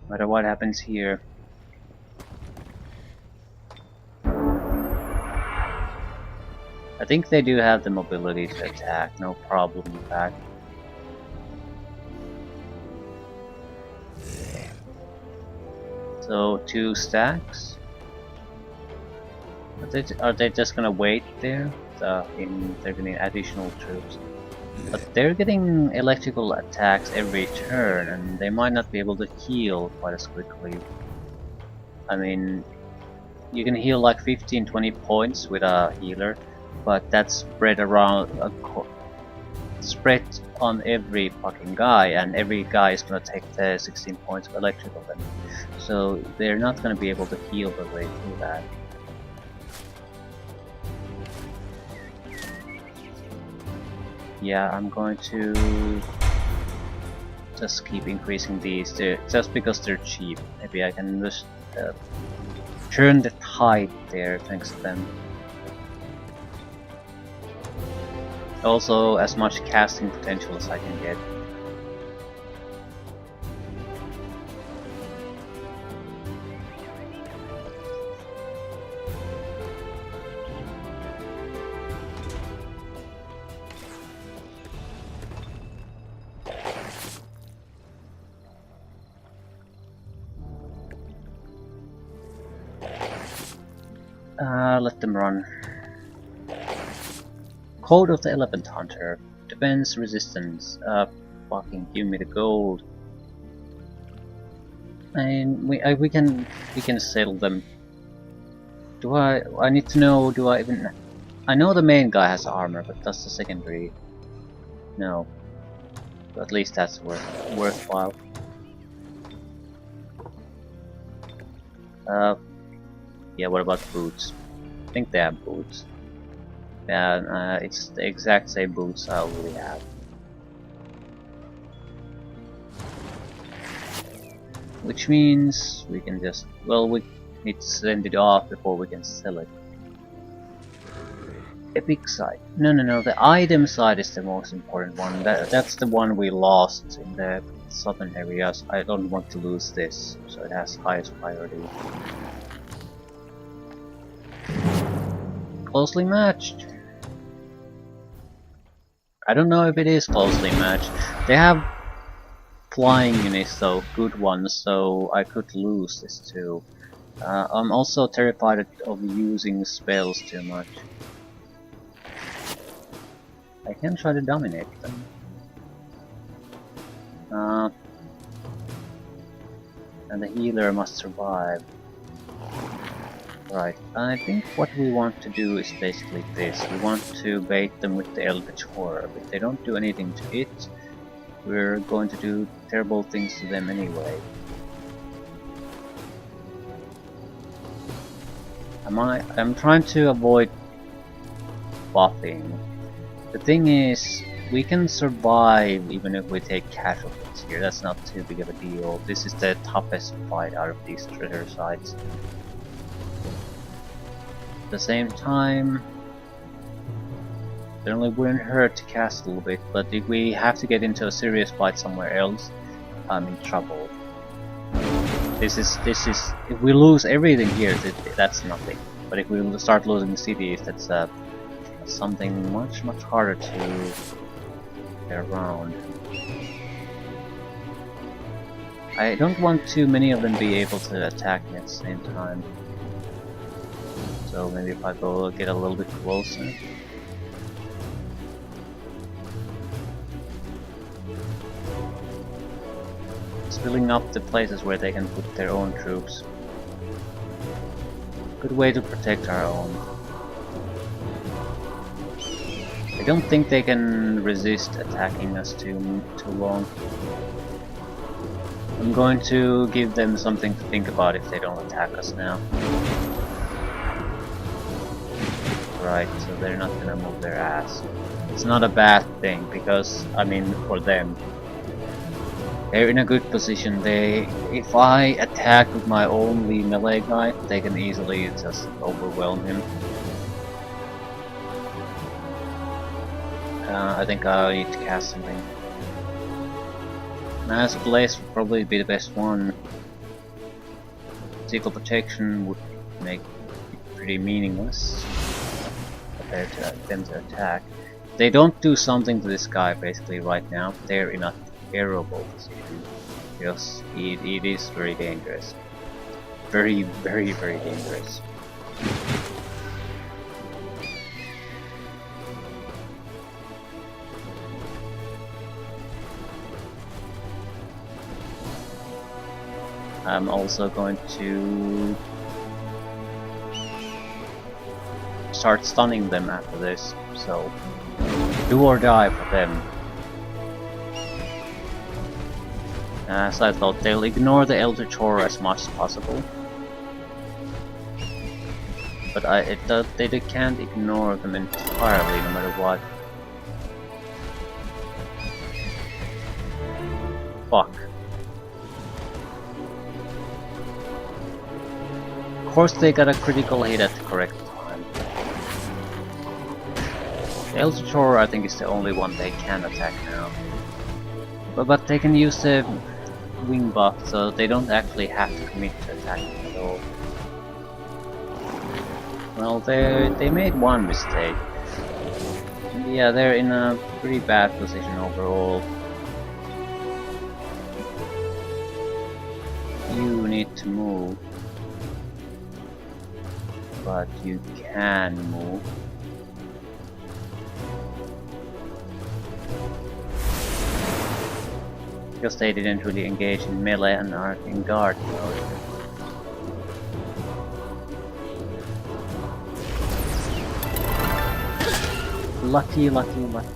No matter what happens here. I think they do have the mobility to attack, no problem with that. So 2 stacks. Are they just gonna wait there? They're getting additional troops. But they're getting electrical attacks every turn, and they might not be able to heal quite as quickly. I mean, you can heal like 15-20 points with a healer, but that's spread around, spread on every fucking guy, and every guy is gonna take the 16 points of electrical damage. So they're not gonna be able to heal the way through that. Yeah, I'm going to just keep increasing these, just because they're cheap. Maybe I can just turn the tide there thanks to them. Also, as much casting potential as I can get. Let them run. Code of the Elephant Hunter. Defense resistance. Fucking give me the gold. And we can settle them. I need to know, do I even... I know the main guy has armor, but does the secondary? No. But at least that's worthwhile. Yeah, what about boots? I think they have boots. Yeah, it's the exact same boots I already have. Which means we can just... well, we need to send it off before we can sell it. Epic side. No, the item side is the most important one. That's the one we lost in the southern areas. I don't want to lose this, so it has highest priority. Closely matched. I don't know if it is closely matched. They have flying units though, good ones, so I could lose this too. I'm also terrified of using spells too much. I can try to dominate them. And the healer must survive. Right, I think what we want to do is basically this. We want to bait them with the Eldritch Horror. If they don't do anything to it, we're going to do terrible things to them anyway. I'm trying to avoid buffing. The thing is, we can survive even if we take casualties here. That's not too big of a deal. This is the toughest fight out of these treasure sites. At the same time, it only wouldn't hurt to cast a little bit, but if we have to get into a serious fight somewhere else, I'm in trouble. This is if we lose everything here, that's nothing. But if we start losing cities, that's something much harder to get around. I don't want too many of them be able to attack me at the same time. So maybe if I go get a little bit closer. It's filling up the places where they can put their own troops. Good way to protect our own. I don't think they can resist attacking us too long. I'm going to give them something to think about if they don't attack us now. Right, so they're not gonna move their ass. It's not a bad thing, because, I mean, for them, they're in a good position. If I attack with my only melee guy, they can easily just overwhelm him. I think I need to cast something. Mass Blaze would probably be the best one. mythical protection would make it pretty meaningless compared to them to attack. They don't do something to this guy basically right now. They're in a terrible position because it is very dangerous. Very, very, very dangerous. I'm also going to start stunning them after this, so do or die for them. As I thought, they'll ignore the Eldritch Horror as much as possible. But they can't ignore them entirely, no matter what. Fuck. Of course they got a critical hit at the correct time. The Eldritch Horror I think is the only one they can attack now. But they can use the wing buff, so they don't actually have to commit to attacking at all. Well, they made one mistake. Yeah, they're in a pretty bad position overall. You need to move. But you can move. Because they didn't really engage in melee and are in guard mode. Lucky, lucky, lucky.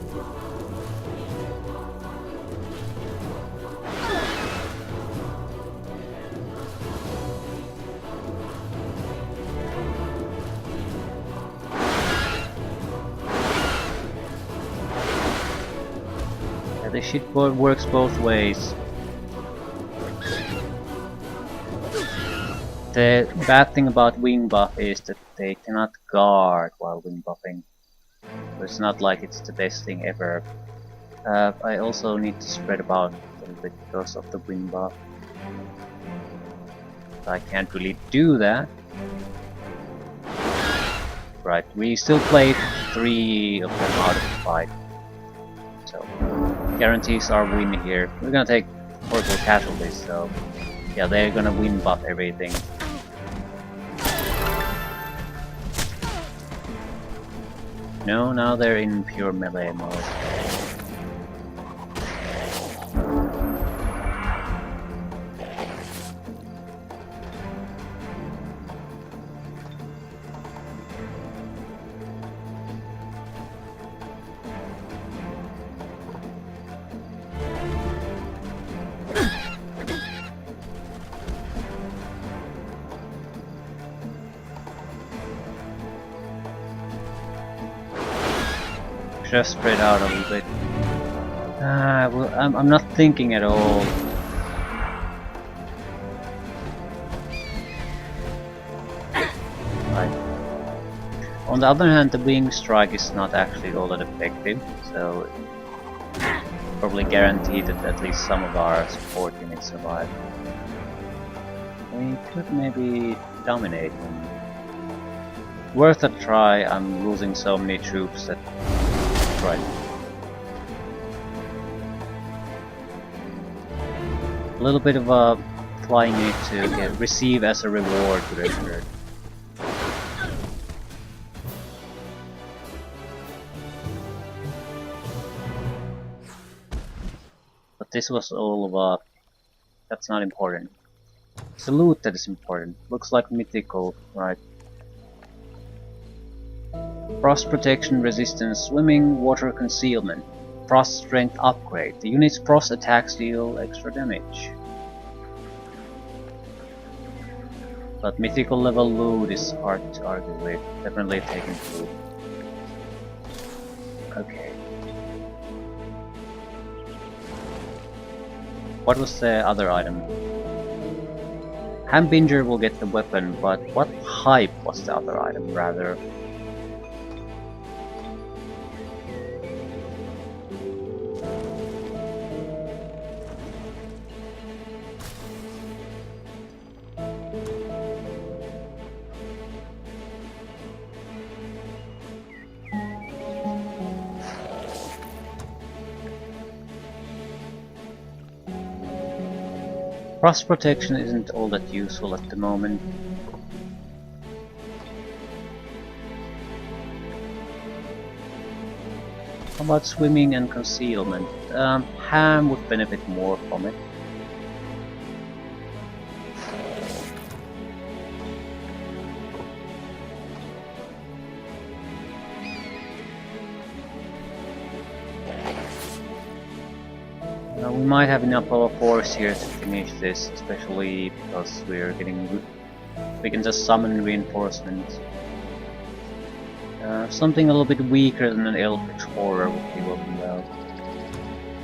Yeah, this shit works both ways. The bad thing about wing buff is that they cannot guard while wing buffing. So it's not like it's the best thing ever. I also need to spread about a little bit because of the wing buff. I can't really do that. Right, we still played 3 of them out of the 5. So, guarantees our win here. We're gonna take horrible casualties, so yeah, they're gonna win buff everything. No, now they're in pure melee mode. Just spread out a little bit. Well, I'm not thinking at all. Right. On the other hand, the wing strike is not actually all that effective, so probably guaranteed that at least some of our support units survive. We could maybe dominate them. Worth a try. I'm losing so many troops that. Right. A little bit of a flying unit to receive as a reward to their turn. But this was all of a... that's not important. It's the loot that is important. Looks like mythical, right? Frost protection, resistance, swimming, water concealment, frost strength upgrade. The unit's frost attacks deal extra damage. But mythical level loot is hard to argue with. Definitely taking loot. Okay. What was the other item? Hambinger will get the weapon, but what hype was the other item rather? Frost protection isn't all that useful at the moment. How about swimming and concealment? Ham would benefit more from it. We might have enough of a force here to finish this, especially because we can just summon reinforcements. Something a little bit weaker than an Elf Explorer would be working well.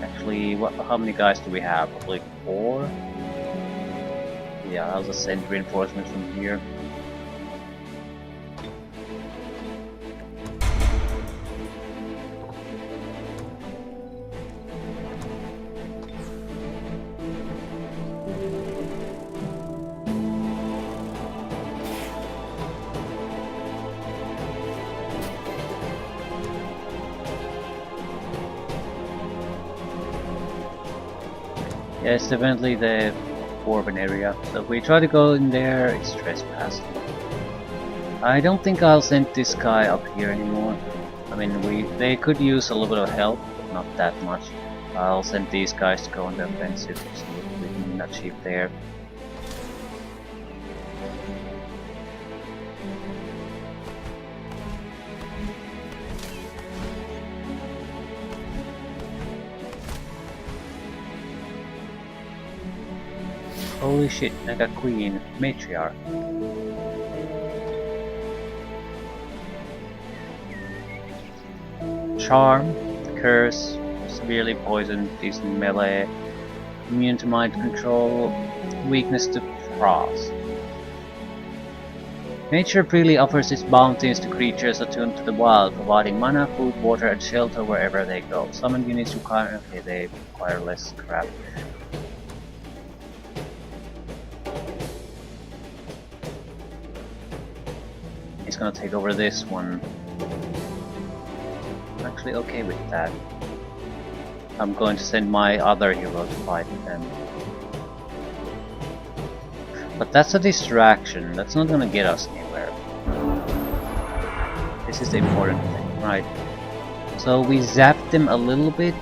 Actually, how many guys do we have? Like 4? Yeah, I'll just send reinforcements from here. Yeah, it's definitely the Dwarven area. So if we try to go in there, it's trespassing. I don't think I'll send this guy up here anymore. I mean, they could use a little bit of help, but not that much. I'll send these guys to go on the offensive, so we can achieve there. Holy shit, I got Queen, Matriarch. Charm, Curse, severely poisoned, decent melee, immune to mind control, weakness to frost. Nature freely offers its bounties to creatures attuned to the wild, providing mana, food, water, and shelter wherever they go. Summon units require... okay, they require less crap. He's gonna take over this one. I'm actually okay with that. I'm going to send my other hero to fight them. But that's a distraction, that's not gonna get us anywhere. This is the important thing, right? So we zapped them a little bit,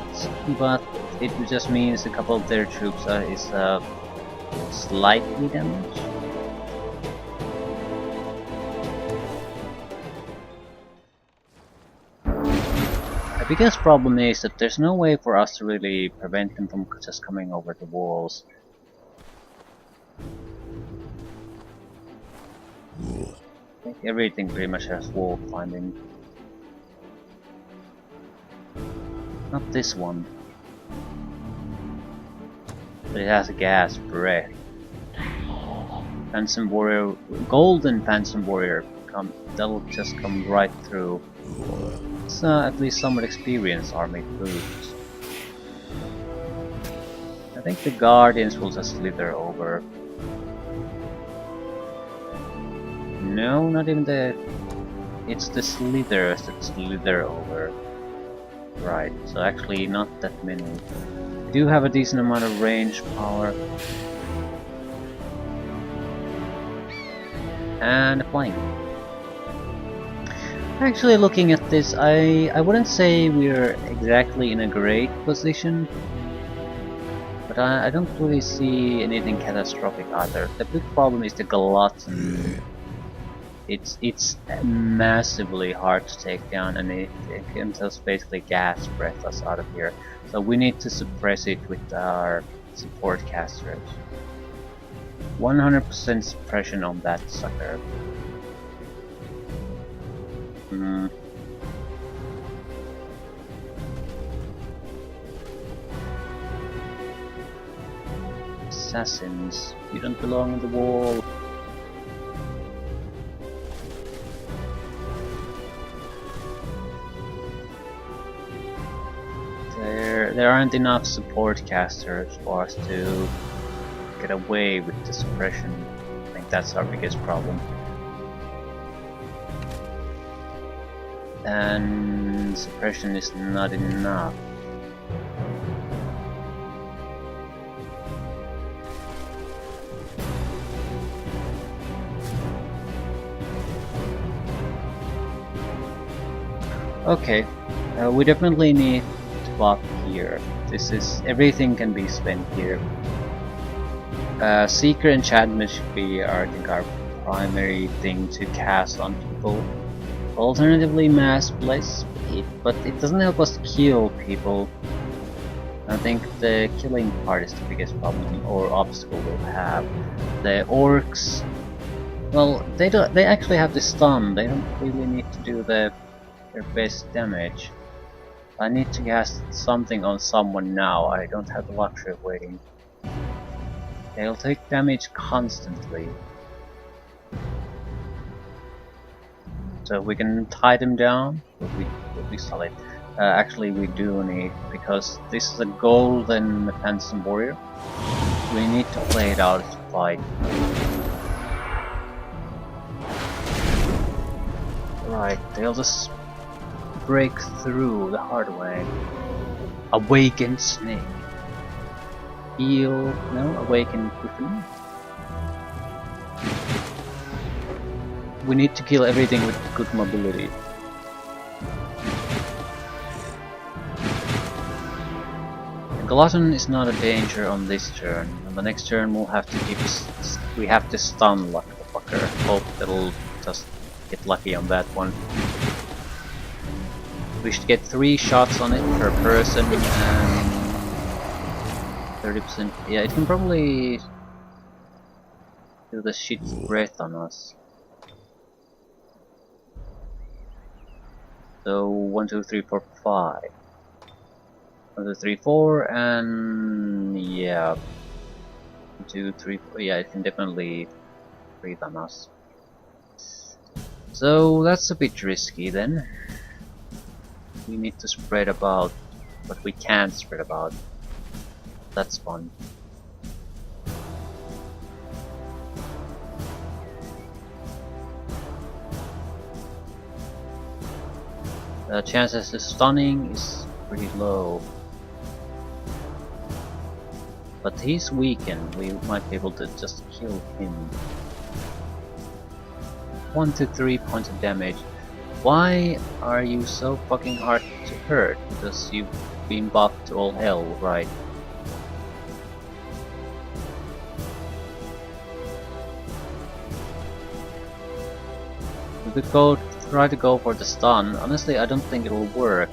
but it just means a couple of their troops is slightly damaged. The biggest problem is that there's no way for us to really prevent them from just coming over the walls. I think everything pretty much has wall climbing. Not this one. But it has a gas breath. Phantom Warrior, Golden Phantom Warrior, that'll just come right through. It's at least somewhat experienced army boots. I think the Guardians will just slither over. No, not even the... it's the slithers that slither over. Right, so actually not that many. We do have a decent amount of range power. And a plane. Actually, looking at this, I wouldn't say we're exactly in a great position, but I don't really see anything catastrophic either. The big problem is the Glutton. It's massively hard to take down, and it can just basically gas breath us out of here. So we need to suppress it with our support casters. 100% suppression on that sucker. Assassins, you don't belong on the wall. There aren't enough support casters for us to get away with the suppression. I think that's our biggest problem. And suppression is not enough. Okay, we definitely need to buff here. This is everything can be spent here. Seeker enchantment should be, I think, our primary thing to cast on people. Alternatively, Mass Bless, but it doesn't help us kill people. I think the killing part is the biggest problem or obstacle we'll have. The orcs, well, they actually have the stun. They don't really need to do their best damage. I need to cast something on someone now. I don't have the luxury of waiting. They'll take damage constantly. So we can tie them down, would be solid. Actually, we do need, because this is a golden Phantom Warrior, we need to play it out as a fight. Right, they'll just break through the hard way. Awakened Snake. Heal, no, Awakened Griffin. We need to kill everything with good mobility. Glutton is not a danger on this turn. On the next turn we'll have to keep we have to stun like the fucker. Hope that'll just get lucky on that one. We should get 3 shots on it per person and 30%. Yeah, it can probably do the shit's breath on us. So 1, 2, 3, 4, 5. 1, 2, 3, 4, and yeah, 1, 2, 3, 4. Yeah, it can definitely breathe on us. So that's a bit risky then. We need to spread about, but we can't spread about. That's fun. The chances of stunning is pretty low. But he's weakened, we might be able to just kill him. 1 to 3 points of damage. Why are you so fucking hard to hurt? Because you've been buffed to all hell, right? We could try to go for the stun. Honestly, I don't think it will work.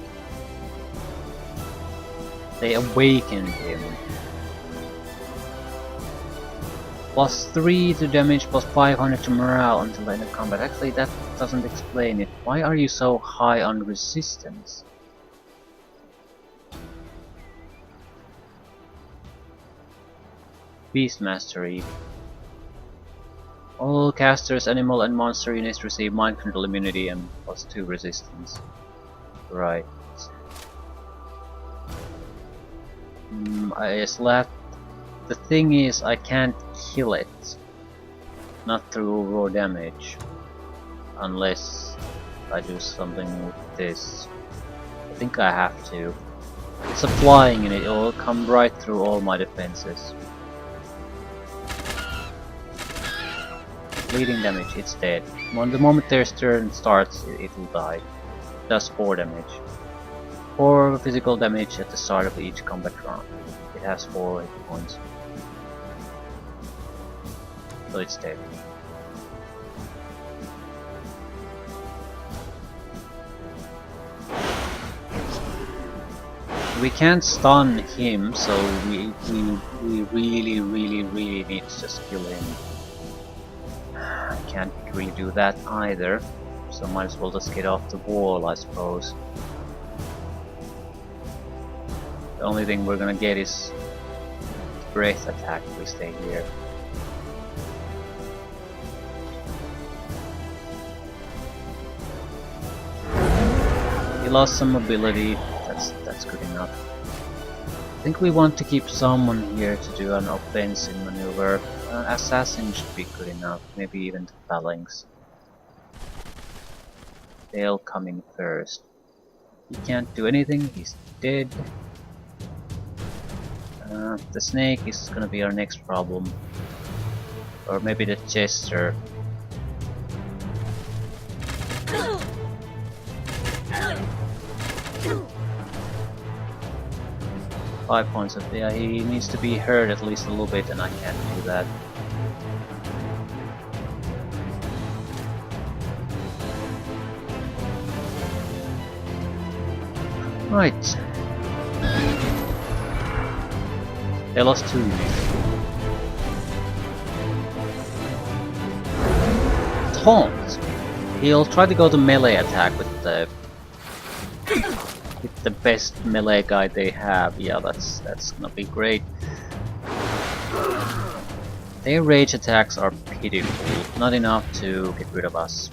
They awakened him. +3 to damage, +500 to morale until the end of combat. Actually, that doesn't explain it. Why are you so high on resistance? Beast Mastery. All casters, animal and monster units receive mind control immunity and +2 resistance. Right. I slapped. The thing is, I can't kill it. Not through raw damage. Unless I do something with this. I think I have to. It's a flying unit, it will come right through all my defenses. Bleeding damage, it's dead. When the moment their turn starts, it will die. It does 4 damage. 4 physical damage at the start of each combat round. It has 4 hit points. So it's dead. We can't stun him, so we really need to just kill him. I can't really do that either, so might as well just get off the wall, I suppose. The only thing we're gonna get is breath attack if we stay here. He lost some mobility, that's good enough. I think we want to keep someone here to do an offensive maneuver. Assassin should be good enough, maybe even the phalanx. They'll come in first. He can't do anything, he's dead. The snake is gonna be our next problem. Or maybe the jester. 5 points of, yeah, he needs to be hurt at least a little bit, and I can't do that. Right. They lost 2 units. Taunt! He'll try to go to melee attack with the best melee guy they have. Yeah, that's gonna be great. Their rage attacks are pitiful, not enough to get rid of us.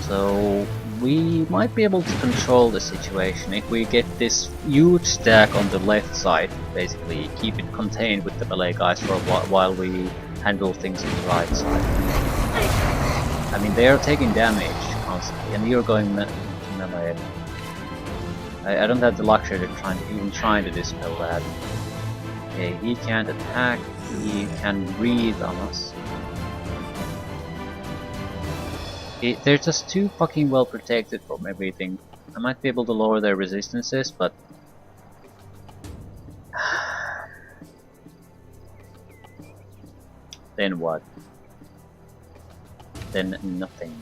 So we might be able to control the situation if we get this huge stack on the left side. Basically, keep it contained with the melee guys for a while we handle things on the right side. I mean, they are taking damage constantly, and you're going melee. I don't have the luxury of even trying to dispel that. Okay, he can't attack, he can breathe on us. They're just too fucking well protected from everything. I might be able to lower their resistances, but... then what? Then nothing.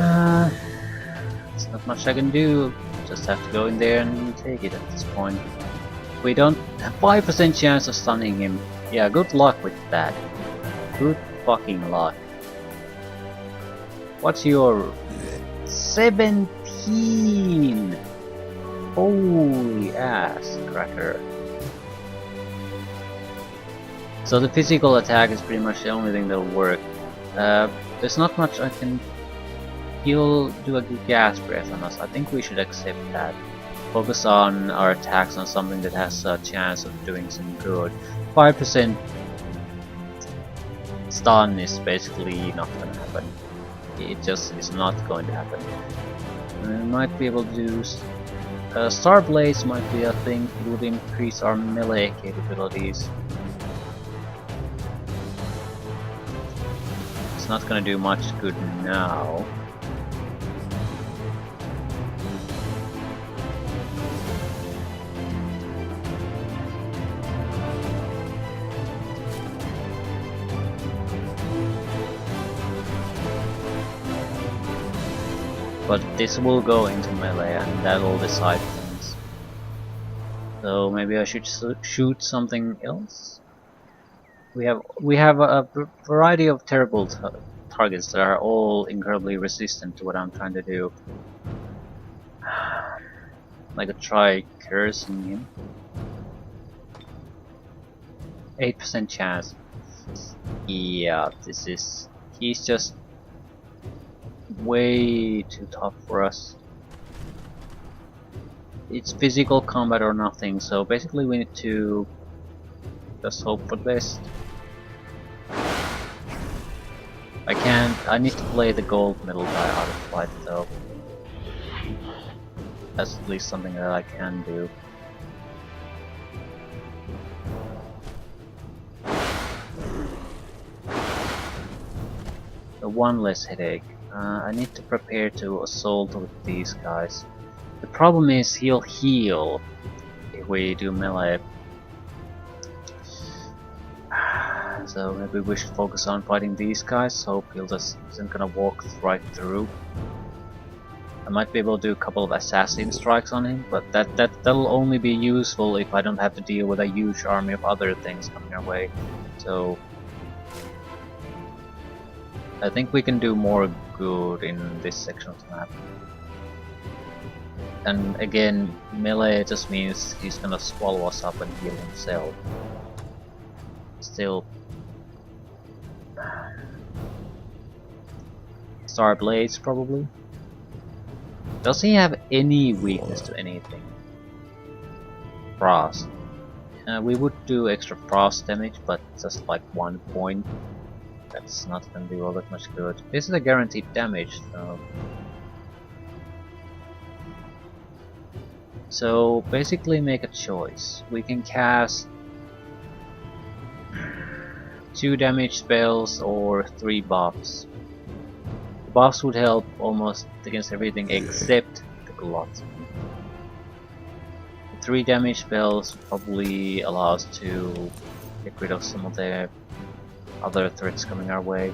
There's not much I can do. Just have to go in there and take it at this point. We don't have 5% chance of stunning him. Yeah, good luck with that. Good fucking luck. What's your 17? Holy ass cracker. So the physical attack is pretty much the only thing that'll work. There's not much I can... He'll do a gas breath on us. I think we should accept that. Focus on our attacks on something that has a chance of doing some good. 5% stun is basically not gonna happen. It just is not going to happen. We might be able to do... Star Blaze might be a thing. It would increase our melee capabilities. It's not gonna do much good now. But this will go into melee and that will decide things. So maybe I should shoot something else? We have a variety of terrible targets that are all incredibly resistant to what I'm trying to do. Like a try cursing him. 8% chance. Yeah, this is... he's just way too tough for us. It's physical combat or nothing, so basically we need to just hope for the best. I need to play the gold medal guy out of fight though. That's at least something that I can do. One less headache. I need to prepare to assault with these guys. The problem is he'll heal if we do melee. So maybe we should focus on fighting these guys. Hope he'll just isn't gonna walk right through. I might be able to do a couple of assassin strikes on him, but that'll only be useful if I don't have to deal with a huge army of other things coming our way. So I think we can do more good in this section of the map. And again, melee just means he's gonna swallow us up and heal himself. Still, Star Blades probably. Does he have any weakness to anything? Frost. We would do extra frost damage, but just like 1 point. That's not gonna do all that much good. This is a guaranteed damage, though. So basically make a choice. We can cast 2 damage spells or 3 buffs. The buffs would help almost against everything except the glut. 3 damage spells probably allow us to get rid of some of the other threats coming our way.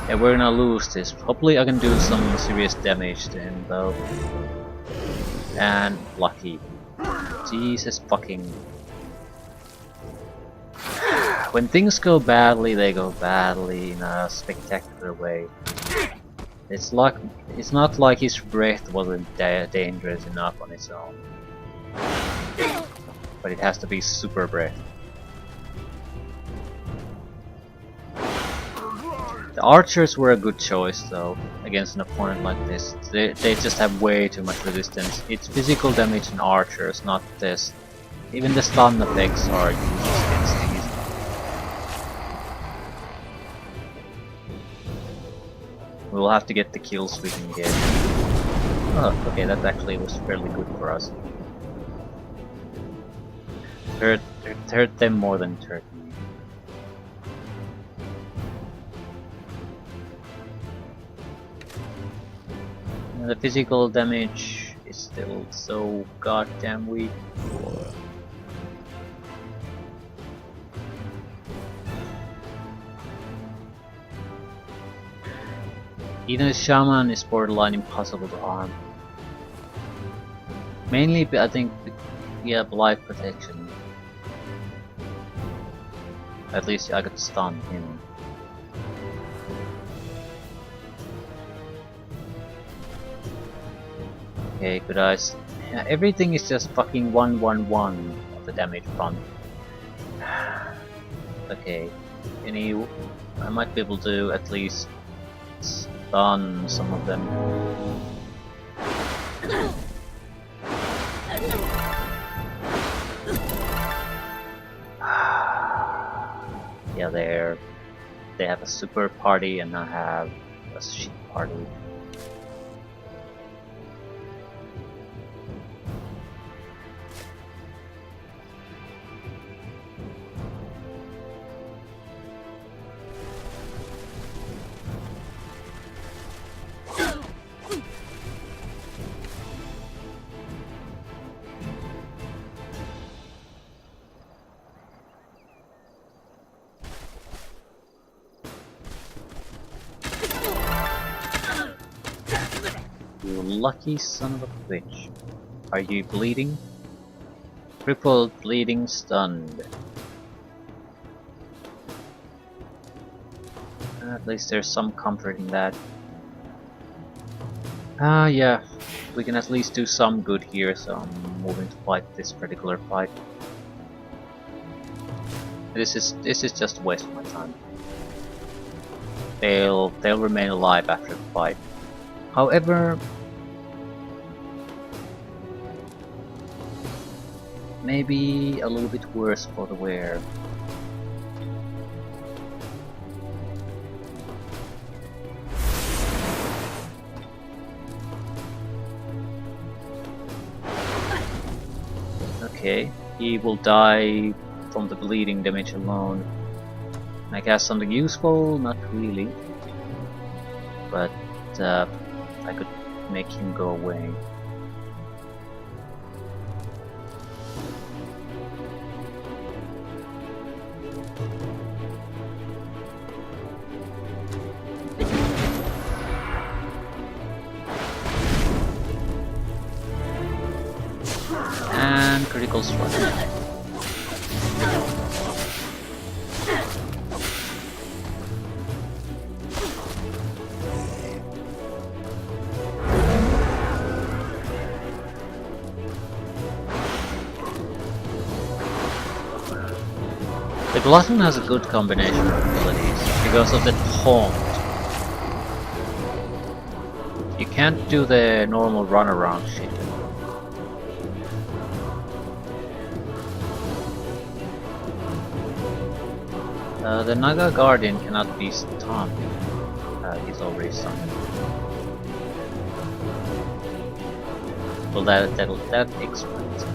Yeah, we're gonna lose this. Hopefully I can do some serious damage to him though. And lucky. Jesus fucking. When things go badly, they go badly in a spectacular way. It's not like his breath wasn't dangerous enough on its own. But it has to be super breath. The archers were a good choice though, against an opponent like this. They just have way too much resistance. It's physical damage in archers, not this. Even the stun effects are useless against these. We'll have to get the kills we can get. Oh, okay, that actually was fairly good for us. Hurt them more than it hurt me. And the physical damage is still so goddamn weak. Even the shaman is borderline impossible to harm. Mainly, I think, we have life protection. At least I could stun him. Okay, could I? Yeah, everything is just fucking 1-1-1 of the damage front. Okay, I might be able to at least stun some of them. Yeah, they have a super party and I have a sheep party. You lucky son of a bitch. Are you bleeding? Crippled, bleeding, stunned. At least there's some comfort in that. Yeah. We can at least do some good here, so I'm moving to fight this particular fight. This is just a waste of my time. They'll remain alive after the fight. However, maybe a little bit worse for the wear. Okay, he will die from the bleeding damage alone. Can I cast something useful? Not really. But I could make him go away. close right now. The Glutton has a good combination of abilities because of the taunt. You can't do the normal runaround shit. The Naga Guardian cannot be stunned. He's already stunned. Well, that explains it.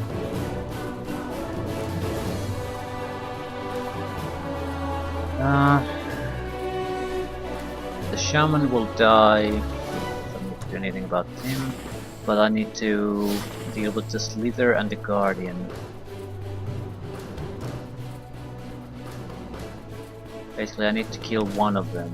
The Shaman will die. I don't do anything about him, but I need to deal with the Slither and the Guardian. Basically, I need to kill one of them.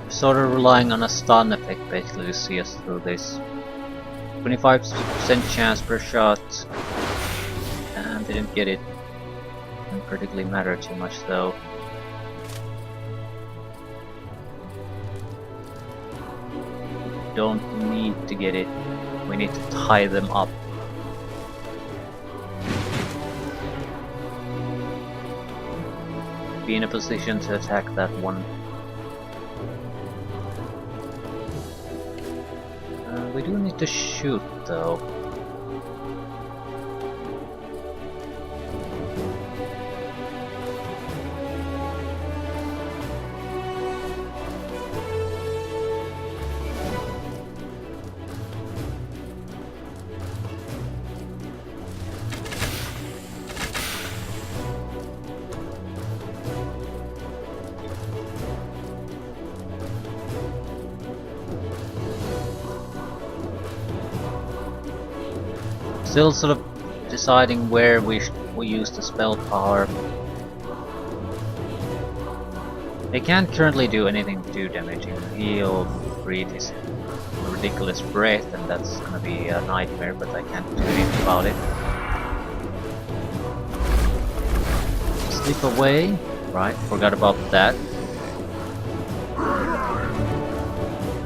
Sort of relying on a stun effect basically to see us through this. 25% chance per shot, and didn't get it. Didn't particularly matter too much though. Don't need to get it. We need to tie them up. Be in a position to attack that one. We do need to shoot though. Still sort of deciding where we use the spell power. They can't currently do anything too damaging. He'll breathe his ridiculous breath, and that's gonna be a nightmare, but I can't do anything about it. Slip away. Right, forgot about that.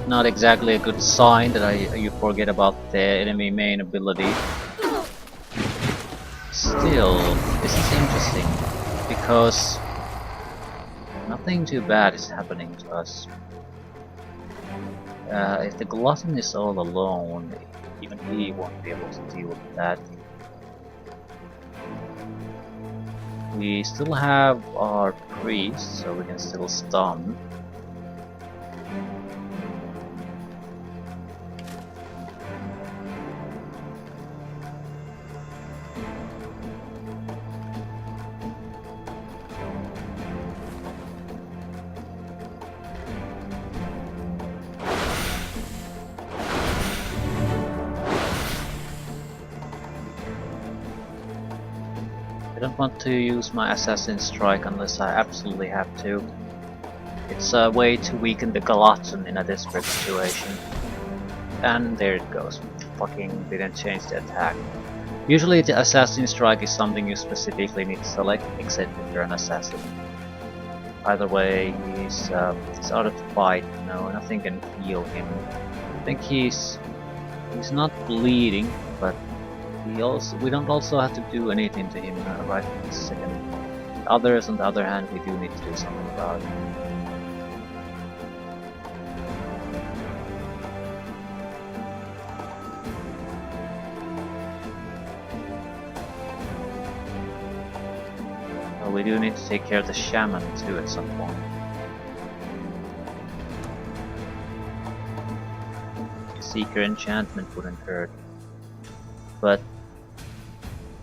Not exactly a good sign that you forget about the enemy main ability. Still, this is interesting, because nothing too bad is happening to us. If the Glutton is all alone, even he won't be able to deal with that. We still have our priest, so we can still stun. I don't want to use my Assassin Strike unless I absolutely have to. It's a way to weaken the Glutton in a desperate situation. And there it goes. Fucking didn't change the attack. Usually the Assassin Strike is something you specifically need to select, except if you're an assassin. Either way, he's out of the fight, no, nothing can heal him. I think he's not bleeding, but we don't also have to do anything to him right this second. Others, on the other hand, we do need to do something about it. Well, we do need to take care of the Shaman too at some point. Seeker enchantment wouldn't hurt. but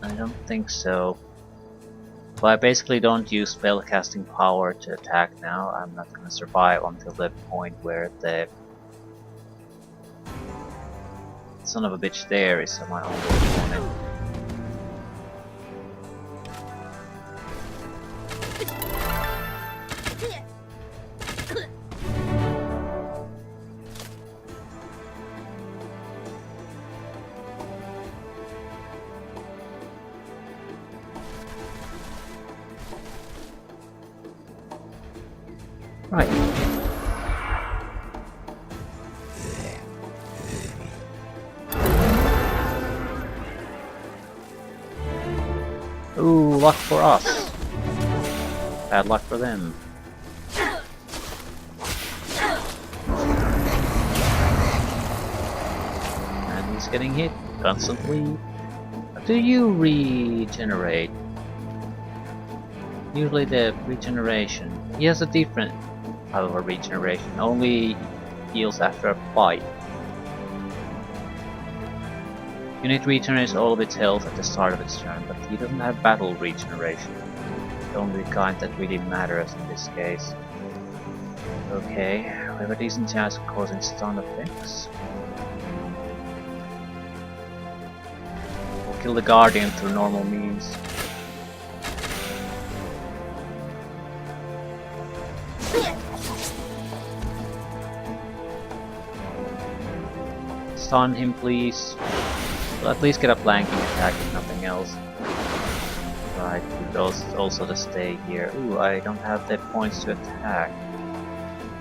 I don't think so. But I basically don't use spellcasting power to attack now. I'm not gonna survive until the point where the son of a bitch there is my only opponent. Right. Ooh, luck for us. Bad luck for them. And he's getting hit constantly. Do you regenerate? Usually the regeneration. He has a different type of regeneration. Only heals after a fight. Unit regenerates all of its health at the start of its turn, but he doesn't have battle regeneration. The only kind that really matters in this case. Okay, we have a decent chance of causing stun effects. We'll kill the Guardian through normal means. Stun him, please. We'll at least get a flanking attack if nothing else. Right, also to stay here. Ooh, I don't have the points to attack.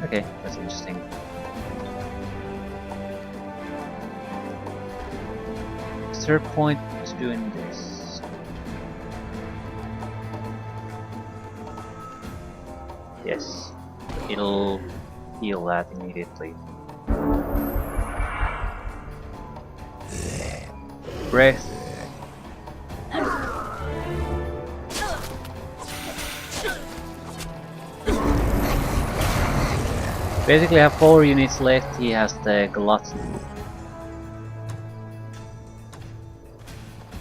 Okay, that's interesting. Is there a point to doing this? Yes, it'll heal that immediately. Breath. Basically I have 4 units left, he has the Gluttony.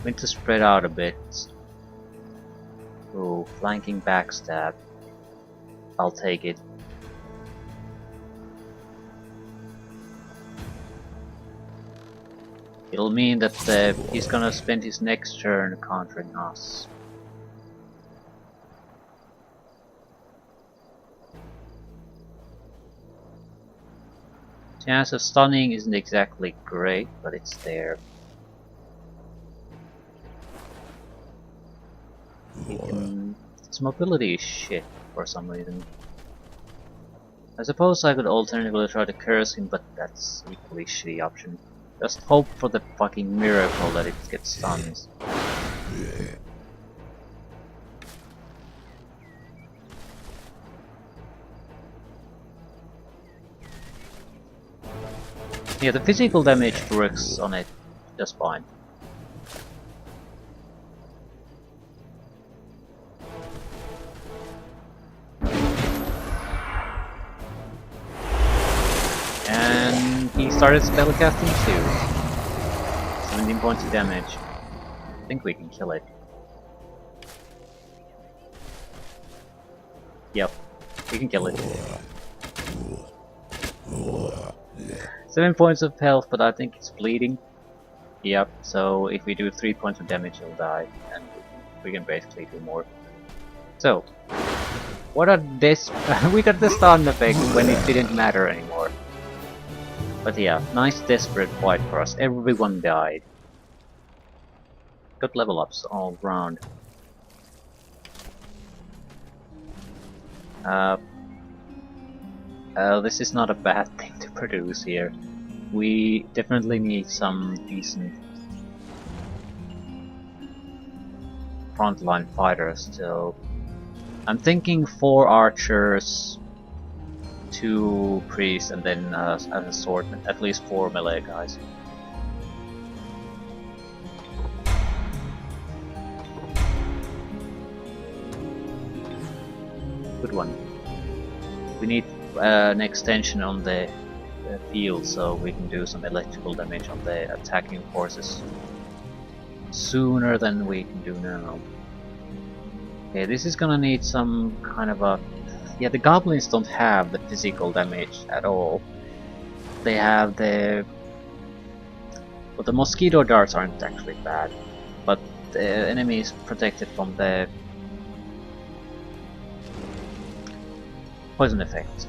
We need to spread out a bit. Ooh, flanking backstab. I'll take it. It'll mean that he's gonna spend his next turn countering us. Chance of stunning isn't exactly great, but it's there. Its mobility is shit for some reason. I suppose I could alternatively try to curse him, but that's equally shitty option. Just hope for the fucking miracle that it gets stunned. Yeah, the physical damage works on it just fine. And he started spellcasting too. 17 points of damage. I think we can kill it. Yep, we can kill it. 7 points of health, but I think it's bleeding. Yep, so if we do 3 points of damage he'll die, and we can basically do more. So, what are this? We got the stun effect when it didn't matter anymore. But yeah, nice desperate fight for us, everyone died. Good level ups all round. This is not a bad thing to produce here. We definitely need some decent frontline fighters still. I'm thinking 4 archers, 2 priests, and then an assortment, at least 4 melee guys. Good one. We need an extension on the field so we can do some electrical damage on the attacking forces. sooner than we can do now. Okay, this is gonna need some kind of a... Yeah, the goblins don't have the physical damage at all. They have the... Well, the mosquito darts aren't actually bad, but the enemy is protected from the poison effect.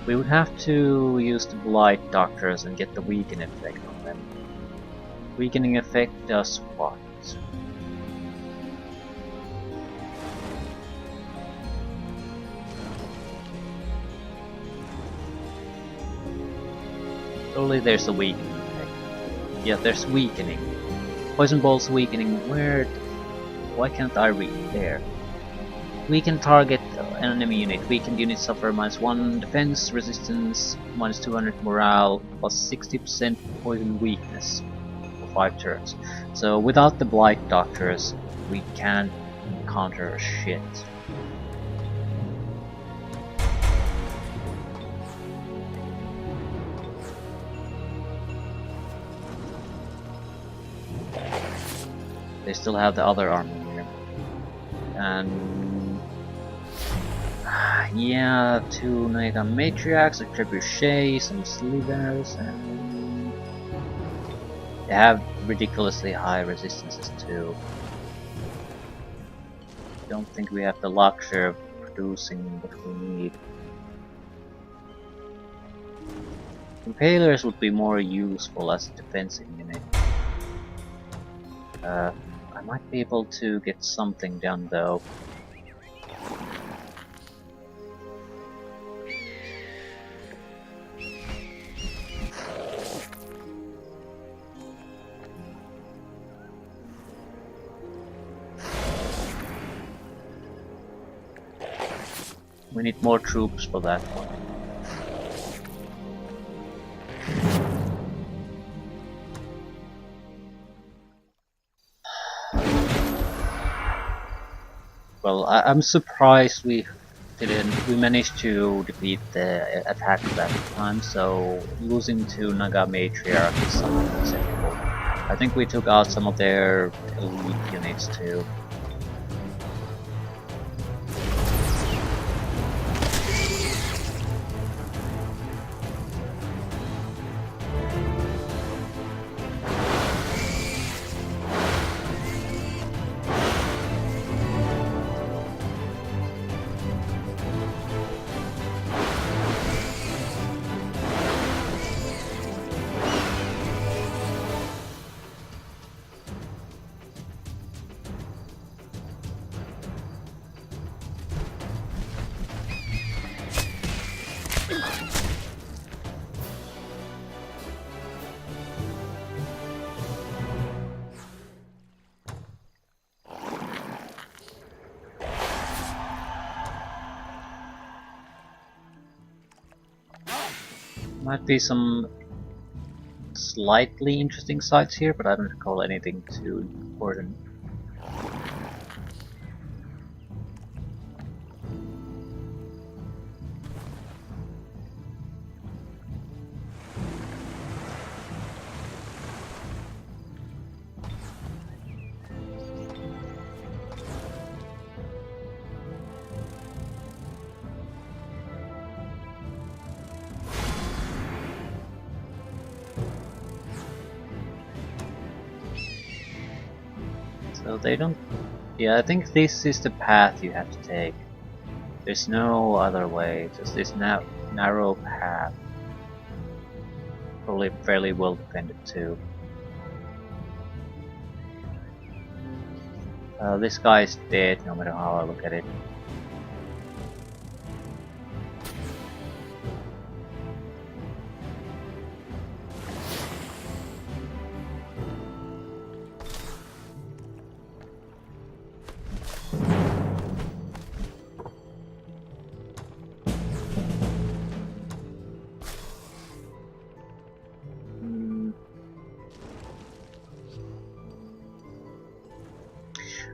We would have to use the blight doctors and get the weakening effect on them. Weakening effect does what? Surely there's a weakening effect. Yeah, there's weakening. Poison Ball's weakening, where... Why can't I read there? We can target an enemy unit. Weakened units suffer -1 defense, resistance, -200 morale, plus 60% poison weakness for 5 turns. So without the blight doctors, we can't counter shit. They still have the other army here. And yeah, 2 Naga Matriarchs, a Trebuchet, some Slivers, and they have ridiculously high resistances too. Don't think we have the luxury of producing what we need. Impalers would be more useful as a defensive unit. I might be able to get something done though. We need more troops for that one. Well, I'm surprised we managed to defeat the attack that time, so losing to Naga Matriarch is something acceptable. I think we took out some of their elite units too. Might be some slightly interesting sites here, but I don't recall anything too important. So they don't... Yeah, I think this is the path you have to take. There's no other way, just this narrow path. Probably fairly well defended too. This guy is dead no matter how I look at it.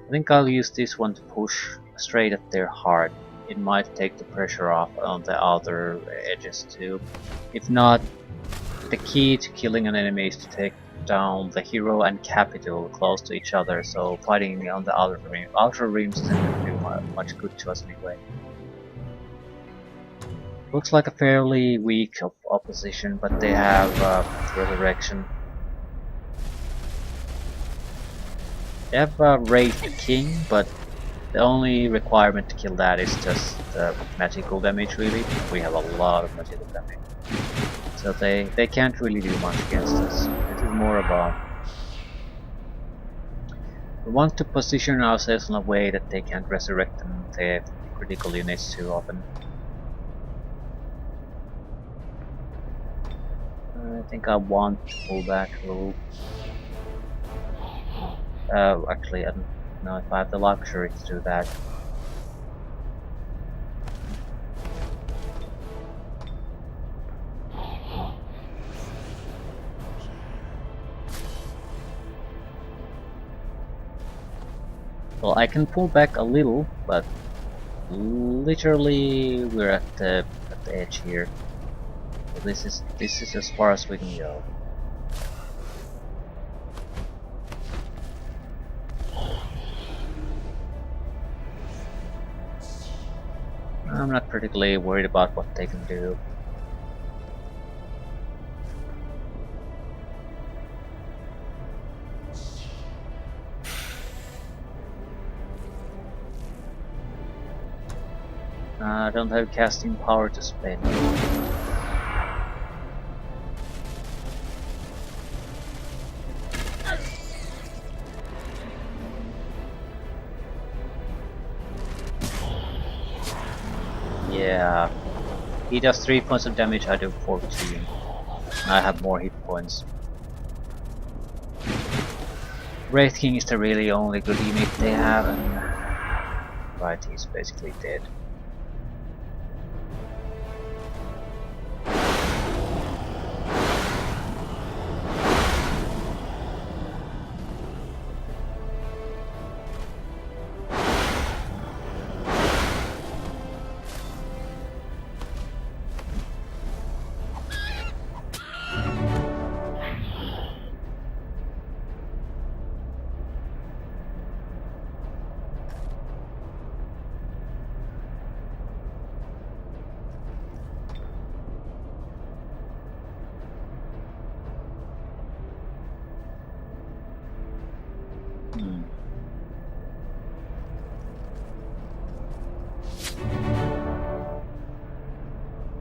I think I'll use this one to push straight at their heart. It might take the pressure off on the other edges too. If not, the key to killing an enemy is to take down the hero and capital close to each other, so fighting on the outer rims isn't going to do much good to us anyway. Looks like a fairly weak opposition, but they have Resurrection. They have Wraith the King, but the only requirement to kill that is just magical damage, really. We have a lot of magical damage. So they can't really do much against us. This is more about... We want to position ourselves in a way that they can't resurrect the critical units too often. I think I want to pull back a little. Actually, I don't know if I have the luxury to do that. Well, I can pull back a little, but literally we're at the edge here. So this is as far as we can go. I'm not particularly worried about what they can do. I don't have casting power to spend. Yeah, he does 3 points of damage, I do 14. I have more hit points. Wraith King is the really only good unit they have, and right, he's basically dead.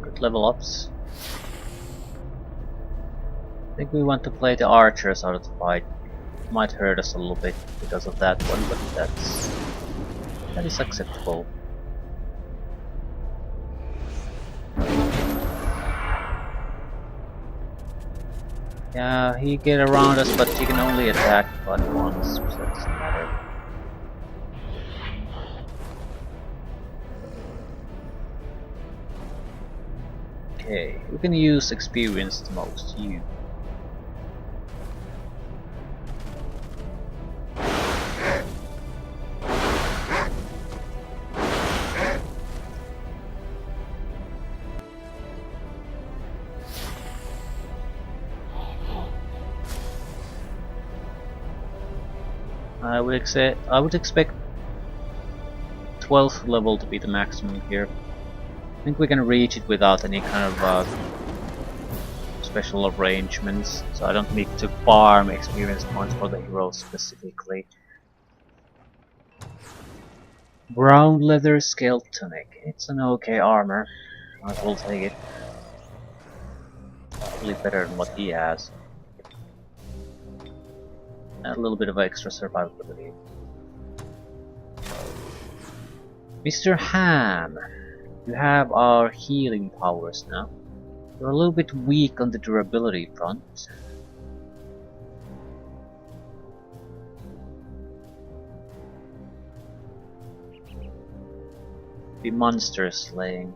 Good level ups. I think we want to play the archers out of the fight. Might hurt us a little bit because of that one, but that is acceptable. Yeah, he get around us, but he can only attack but once, so it doesn't matter. Okay, we can use experience the most. You. I would expect 12th level to be the maximum here. I think we can reach it without any kind of special arrangements, so I don't need to farm experience points for the hero specifically. Brown leather scale tunic. It's an okay armor. I will take it. Probably better than what he has. A little bit of extra survivability. Mr. Ham, you have our healing powers now. You're a little bit weak on the durability front. Be monster slaying.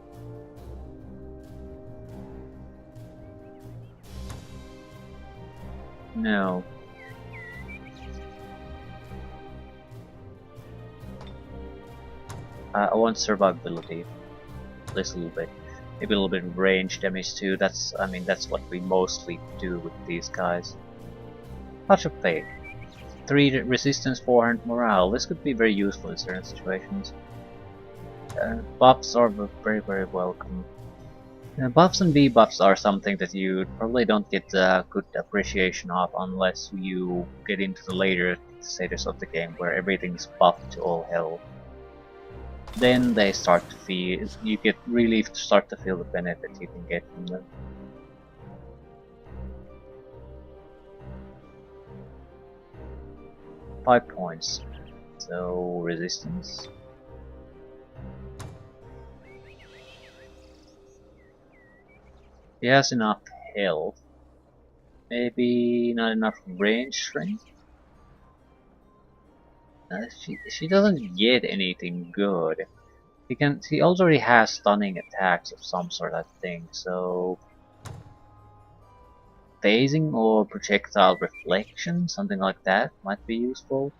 No. I want survivability, at least a little bit. Maybe a little bit of range damage too. That's what we mostly do with these guys. Touch of Fate. 3 resistance, 400 morale. This could be very useful in certain situations. Buffs are very welcome. Buffs and debuffs are something that you probably don't get a good appreciation of unless you get into the later stages of the game where everything's buffed to all hell. Then they start to feel, you get really start to feel the benefit you can get from them. Five points. So resistance. He has enough health. Maybe not enough range strength. She doesn't get anything good. He already has stunning attacks of some sort, I think. So phasing or projectile reflection, something like that, might be useful.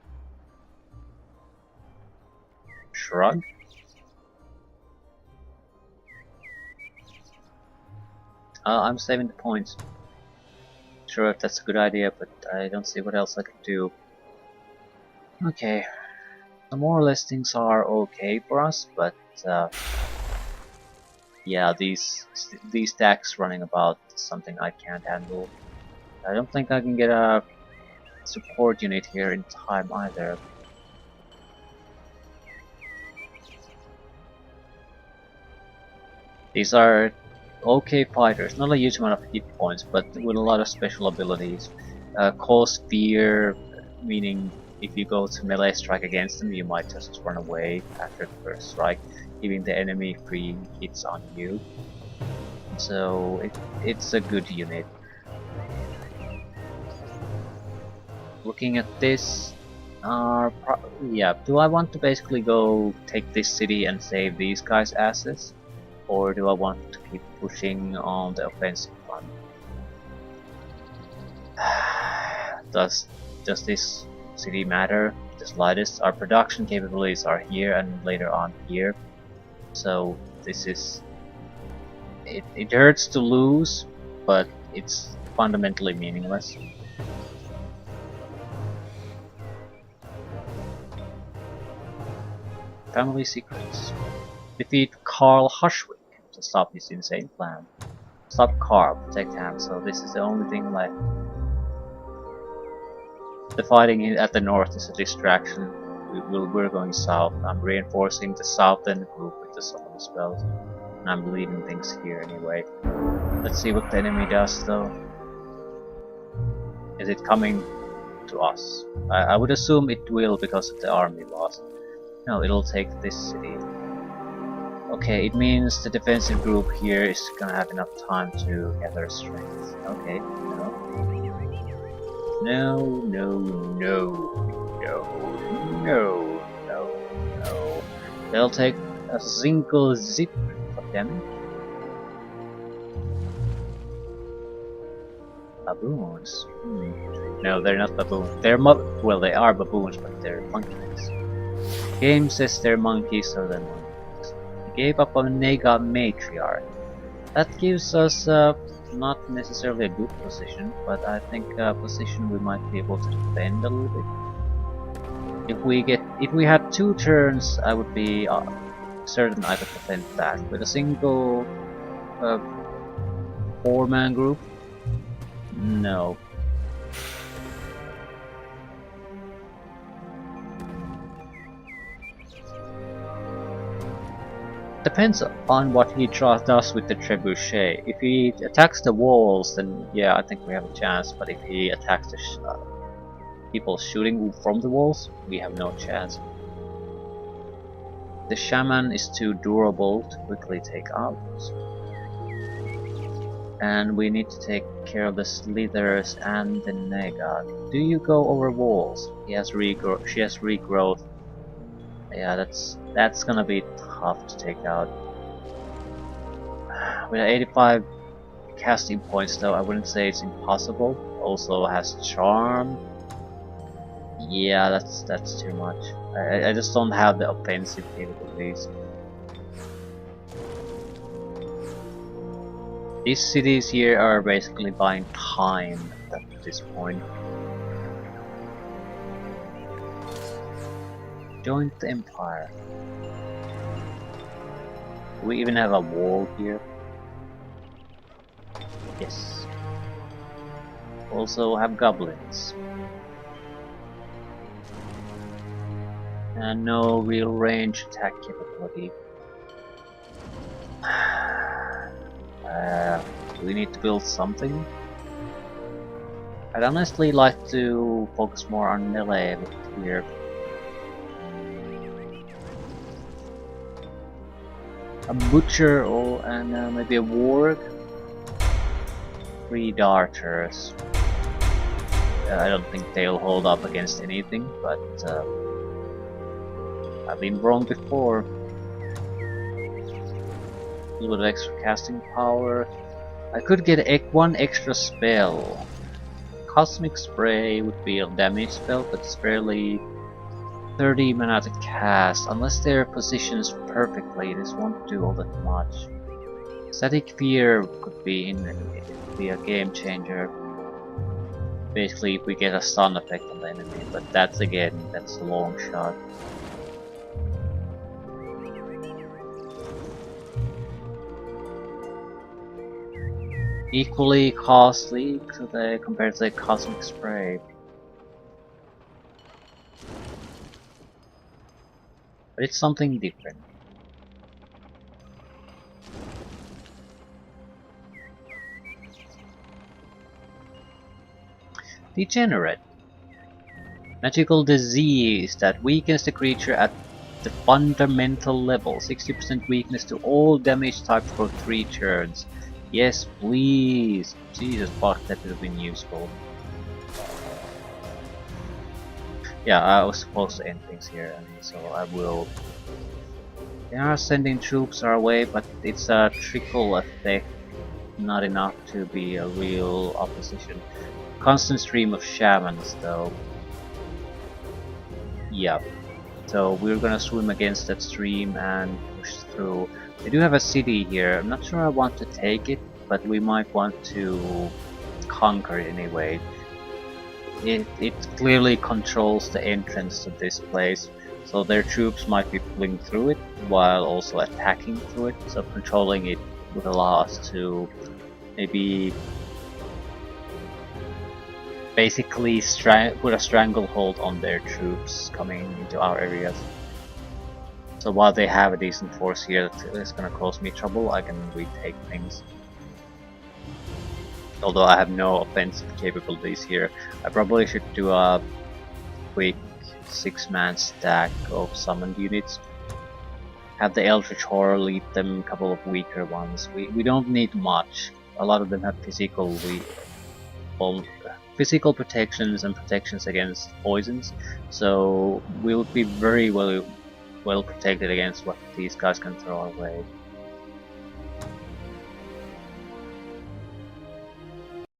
Shrug. I'm saving the points. Sure, if that's a good idea, but I don't see what else I can do. Okay, so more or less things are okay for us, but yeah, these stacks running about is something I can't handle. I don't think I can get a support unit here in time either. These are okay fighters, not a huge amount of hit points, but with a lot of special abilities. Cause fear, meaning if you go to melee strike against them, you might just run away after the first strike, giving the enemy free hits on you. So it's a good unit. Looking at this, yeah, do I want to basically go take this city and save these guys' asses? Or do I want to keep pushing on the offensive front? Does this city matter the slightest? Our production capabilities are here and later on here, so this is it hurts to lose, but it's fundamentally meaningless. Family secrets. Defeat Carl Hushwick to stop his insane plan. Stop Carl, protect Ham, so this is the only thing left. The fighting at the north is a distraction. We're going south. I'm reinforcing the southern group with the summon spells. And I'm leaving things here anyway. Let's see what the enemy does though. Is it coming to us? I would assume it will because of the army loss. No, it'll take this city. Okay, it means the defensive group here is gonna have enough time to gather strength. Okay, no. They'll take a single zip of damage. Baboons? No, they're not baboons. They're well, they are baboons, but they're monkeys. Game says they're monkeys, so they're monkeys. We gave up on Nega Matriarch. That gives us not necessarily a good position, but I think a position we might be able to defend a little bit. If we had 2 turns, I would be certain I could defend that. With a single 4-man group, no. Depends on what he does with the trebuchet. If he attacks the walls, then yeah, I think we have a chance. But if he attacks the people shooting from the walls, we have no chance. The shaman is too durable to quickly take out. And we need to take care of the slithers and the Negad. Do you go over walls? She has regrowth. Yeah, that's gonna be tough to take out. With 85 casting points though, I wouldn't say it's impossible. Also has charm. Yeah, that's too much. I just don't have the offensive capabilities. These cities here are basically buying time at this point. Joined the Empire. Do we even have a wall here? Yes. Also have goblins. And no real range attack capability. Do we need to build something? I'd honestly like to focus more on melee here. A butcher or and maybe a warg. 3 darters. I don't think they'll hold up against anything, but I've been wrong before. A little bit of extra casting power. I could get one extra spell. Cosmic Spray would be a damage spell, but it's barely 30 mana to cast. Unless they're positioned perfectly, this won't do all that much. Static Fear could be a game changer. Basically, if we get a stun effect on the enemy, but that's a long shot. Equally costly compared to the Cosmic Spray. But it's something different. Degenerate. Magical disease that weakens the creature at the fundamental level. 60% weakness to all damage types for 3 turns. Yes, please. Jesus fuck, that would have been useful. Yeah, I was supposed to end things here, and so I will. They are sending troops our way, but it's a trickle effect, not enough to be a real opposition. Constant stream of shamans, though. Yeah. So we're gonna swim against that stream and push through. They do have a city here. I'm not sure I want to take it, but we might want to conquer it anyway. It clearly controls the entrance to this place, so their troops might be pulling through it while also attacking through it. So controlling it would allow us to maybe basically put a stranglehold on their troops coming into our areas. So while they have a decent force here that is gonna cause me trouble, I can retake things. Although I have no offensive capabilities here, I probably should do a quick 6-man stack of summoned units. Have the Eldritch Horror lead them, a couple of weaker ones. We don't need much. A lot of them have physical protections and protections against poisons, so we would be very well protected against what these guys can throw our way.